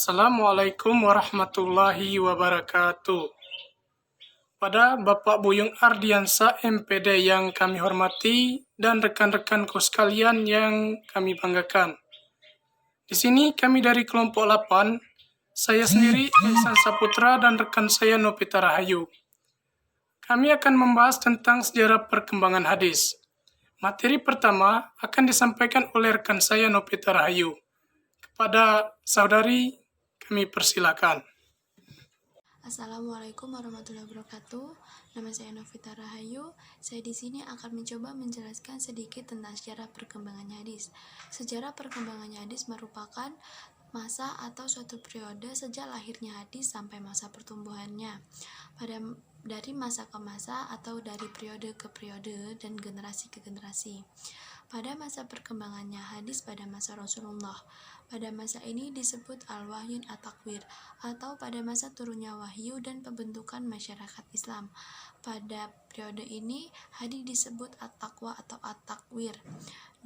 Assalamualaikum warahmatullahi wabarakatuh. Pada Bapak Buyung Ardiansa MPD yang kami hormati dan rekan-rekanku sekalian yang kami banggakan. Di sini kami dari kelompok 8, saya sendiri Ihsan Saputra dan rekan saya Novita Rahayu. Kami akan membahas tentang sejarah perkembangan hadis. Materi pertama akan disampaikan oleh rekan saya Novita Rahayu. Kepada saudari kami persilakan. Assalamualaikum warahmatullahi wabarakatuh. Nama saya Novita Rahayu. Saya di sini akan mencoba menjelaskan sedikit tentang sejarah perkembangan hadis. Sejarah perkembangan hadis merupakan masa atau suatu periode sejak lahirnya hadis sampai masa pertumbuhannya. Dari masa ke masa atau dari periode ke periode dan generasi ke generasi. Pada masa perkembangannya hadis pada masa Rasulullah. Pada masa ini disebut al-wahyun at-takwir atau pada masa turunnya wahyu dan pembentukan masyarakat Islam. Pada periode ini hadis disebut at-taqwa atau at-takwir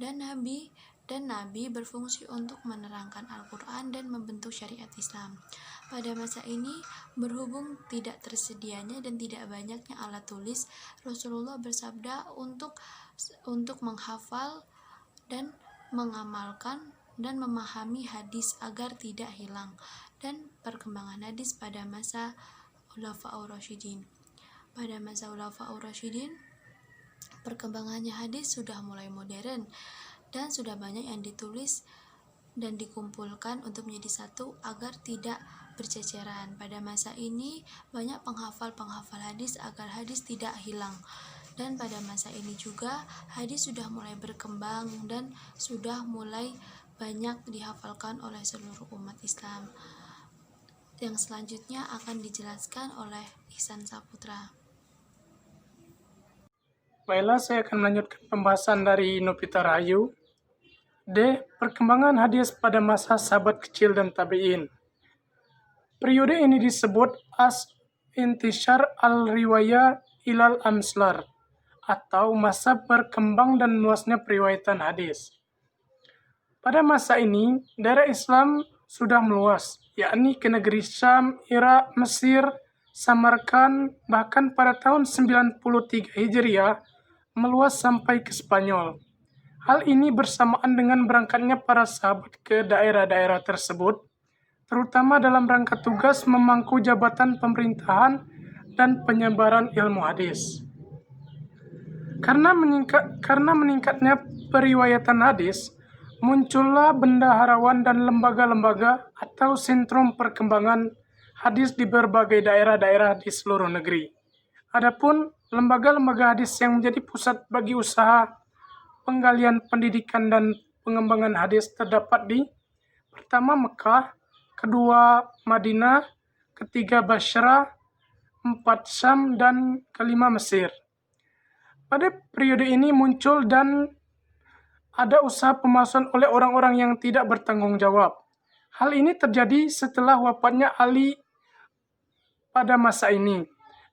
dan Nabi berfungsi untuk menerangkan Al-Quran dan membentuk syariat Islam. Pada masa ini, berhubung tidak tersedianya dan tidak banyaknya alat tulis, Rasulullah bersabda untuk menghafal dan mengamalkan dan memahami hadis agar tidak hilang. Dan perkembangan hadis pada masa Khulafaur Rasyidin. Pada masa Khulafaur Rasyidin, perkembangannya hadis sudah mulai modern dan sudah banyak yang ditulis dan dikumpulkan untuk menjadi satu agar tidak berceceran. Pada masa ini banyak penghafal hadis agar hadis tidak hilang. Dan pada masa ini juga hadis sudah mulai berkembang dan sudah mulai banyak dihafalkan oleh seluruh umat Islam. Yang selanjutnya akan dijelaskan oleh Ihsan Saputra. Baiklah, saya akan melanjutkan pembahasan dari Novita Rahayu. D. Perkembangan hadis pada masa sahabat kecil dan tabi'in. Periode ini disebut as-intishar al-riwayah ilal amslar atau masa berkembang dan meluasnya periwayatan hadis. Pada masa ini, daerah Islam sudah meluas, yakni ke negeri Syam, Irak, Mesir, Samarkand, bahkan pada tahun 93 Hijriah meluas sampai ke Spanyol. Hal ini bersamaan dengan berangkatnya para sahabat ke daerah-daerah tersebut, terutama dalam rangka tugas memangku jabatan pemerintahan dan penyebaran ilmu hadis. Karena meningkatnya periwayatan hadis, muncullah bendaharawan dan lembaga-lembaga atau sentrum perkembangan hadis di berbagai daerah-daerah di seluruh negeri. Adapun lembaga-lembaga hadis yang menjadi pusat bagi usaha penggalian pendidikan dan pengembangan hadis terdapat di pertama Mekah, kedua Madinah, ketiga Basrah, empat Syam, dan kelima Mesir. Pada periode ini muncul dan ada usaha pemalsuan oleh orang-orang yang tidak bertanggung jawab. Hal ini terjadi setelah wafatnya Ali pada masa ini.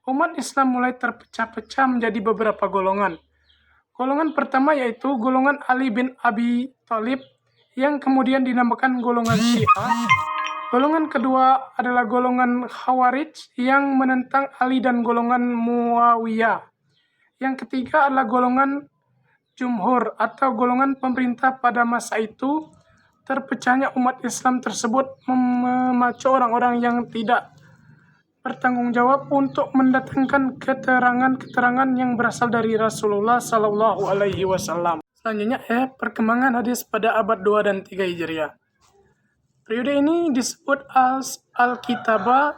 Umat Islam mulai terpecah-pecah menjadi beberapa golongan. Golongan pertama yaitu golongan Ali bin Abi Thalib yang kemudian dinamakan golongan Syiah. Golongan kedua adalah golongan Khawarij yang menentang Ali dan golongan Muawiyah. Yang ketiga adalah golongan Jumhur atau golongan pemerintah pada masa itu. Terpecahnya umat Islam tersebut memacu orang-orang yang tidak bertanggung jawab untuk mendatangkan keterangan-keterangan yang berasal dari Rasulullah Sallallahu Alaihi Wasallam. Selanjutnya, perkembangan hadis pada abad 2 dan 3 Hijriah. Periode ini disebut al-kitabah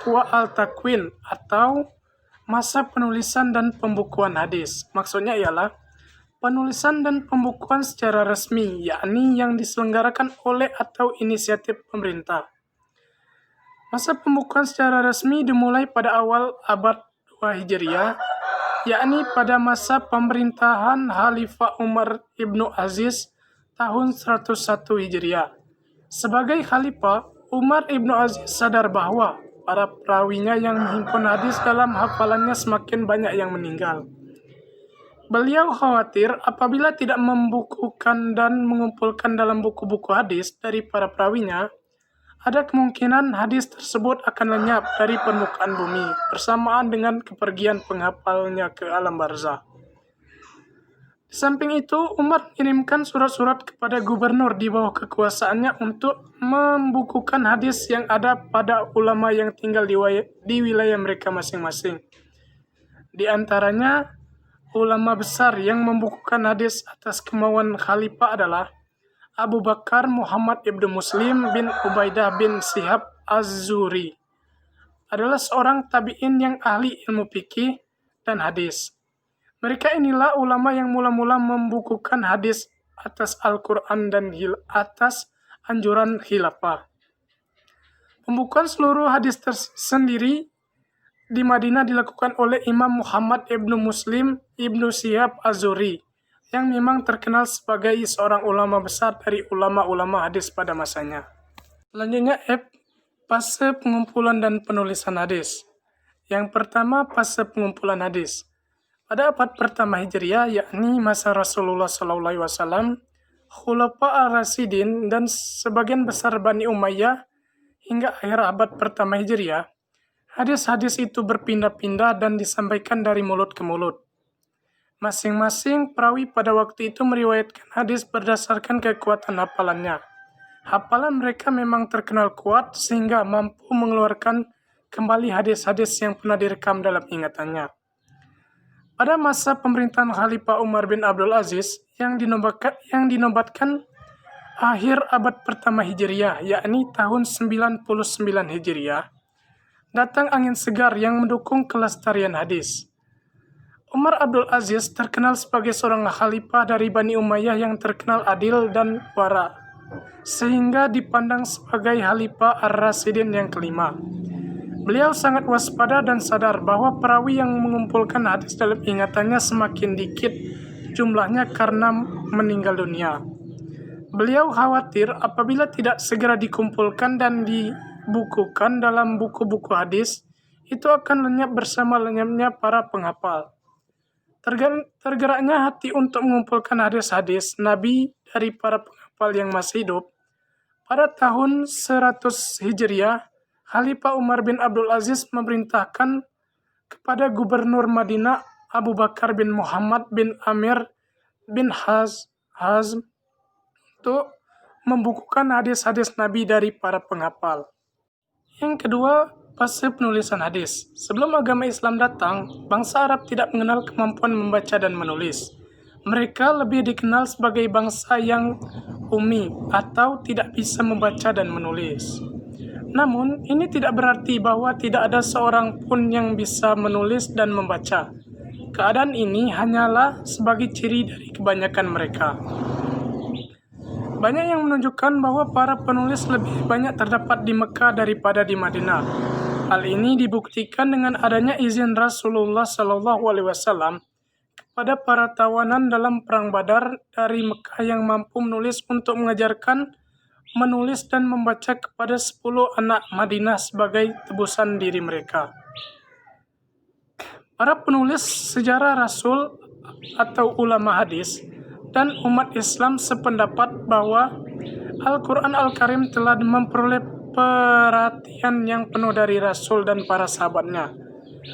wa al-takwin atau masa penulisan dan pembukuan hadis. Maksudnya ialah penulisan dan pembukuan secara resmi, yakni yang diselenggarakan oleh atau inisiatif pemerintah. Masa pembukuan secara resmi dimulai pada awal abad 2 Hijriah, yakni pada masa pemerintahan Khalifah Umar ibnu Aziz tahun 101 Hijriah. Sebagai Khalifah, Umar ibnu Aziz sadar bahwa para perawinya yang menghimpun hadis dalam hafalannya semakin banyak yang meninggal. Beliau khawatir apabila tidak membukukan dan mengumpulkan dalam buku-buku hadis dari para perawinya, ada kemungkinan hadis tersebut akan lenyap dari permukaan bumi bersamaan dengan kepergian penghafalnya ke alam barzah. Di samping itu, Umar mengirimkan surat-surat kepada gubernur di bawah kekuasaannya untuk membukukan hadis yang ada pada ulama yang tinggal di wilayah mereka masing-masing. Di antaranya, ulama besar yang membukukan hadis atas kemauan khalifah adalah Abu Bakar Muhammad ibnu Muslim bin Ubaidah bin Shihab Az-Zuhri. Adalah seorang tabi'in yang ahli ilmu fikih dan hadis. Mereka inilah ulama yang mula-mula membukukan hadis atas Al-Quran dan atas anjuran khilafah. Pembukuan seluruh hadis tersendiri di Madinah dilakukan oleh Imam Muhammad ibnu Muslim ibnu Shihab Az-Zuhri, yang memang terkenal sebagai seorang ulama besar dari ulama-ulama hadis pada masanya. Selanjutnya, fase pengumpulan dan penulisan hadis. Yang pertama, fase pengumpulan hadis. Pada abad pertama Hijriah, yakni masa Rasulullah SAW, Khulafa ar-Rasyidin dan sebagian besar Bani Umayyah hingga akhir abad pertama Hijriah, hadis-hadis itu berpindah-pindah dan disampaikan dari mulut ke mulut. Masing-masing perawi pada waktu itu meriwayatkan hadis berdasarkan kekuatan hafalannya. Hafalan mereka memang terkenal kuat sehingga mampu mengeluarkan kembali hadis-hadis yang pernah direkam dalam ingatannya. Pada masa pemerintahan Khalifah Umar bin Abdul Aziz yang dinobatkan akhir abad pertama Hijriah, yakni tahun 99 Hijriah, datang angin segar yang mendukung kelestarian hadis. Umar Abdul Aziz terkenal sebagai seorang khalifah dari Bani Umayyah yang terkenal adil dan wara, sehingga dipandang sebagai khalifah ar-Rasyidin yang kelima. Beliau sangat waspada dan sadar bahwa perawi yang mengumpulkan hadis dalam ingatannya semakin dikit jumlahnya karena meninggal dunia. Beliau khawatir apabila tidak segera dikumpulkan dan dibukukan dalam buku-buku hadis, itu akan lenyap bersama lenyapnya para penghafal. Tergeraknya hati untuk mengumpulkan hadis-hadis Nabi dari para penghafal yang masih hidup. Pada tahun 100 Hijriah, Khalifah Umar bin Abdul Aziz memerintahkan kepada Gubernur Madinah Abu Bakar bin Muhammad bin Amir bin Hazm untuk membukukan hadis-hadis Nabi dari para penghafal. Yang kedua, fase penulisan hadis. Sebelum agama Islam datang, bangsa Arab tidak mengenal kemampuan membaca dan menulis. Mereka lebih dikenal sebagai bangsa yang ummi atau tidak bisa membaca dan menulis. Namun, ini tidak berarti bahwa tidak ada seorang pun yang bisa menulis dan membaca. Keadaan ini hanyalah sebagai ciri dari kebanyakan mereka. Banyak yang menunjukkan bahwa para penulis lebih banyak terdapat di Mekah daripada di Madinah. Hal ini dibuktikan dengan adanya izin Rasulullah SAW kepada para tawanan dalam Perang Badar dari Mekah yang mampu menulis untuk mengajarkan menulis dan membaca kepada 10 anak Madinah sebagai tebusan diri mereka. Para penulis sejarah Rasul atau ulama hadis dan umat Islam sependapat bahwa Al-Quran Al-Karim telah memperoleh perhatian yang penuh dari Rasul dan para sahabatnya.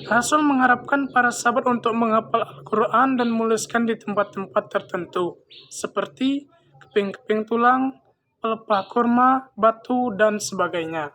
Rasul mengharapkan para sahabat untuk menghafal Al-Quran dan menuliskan di tempat-tempat tertentu, seperti keping-keping tulang, pelepah kurma, batu, dan sebagainya.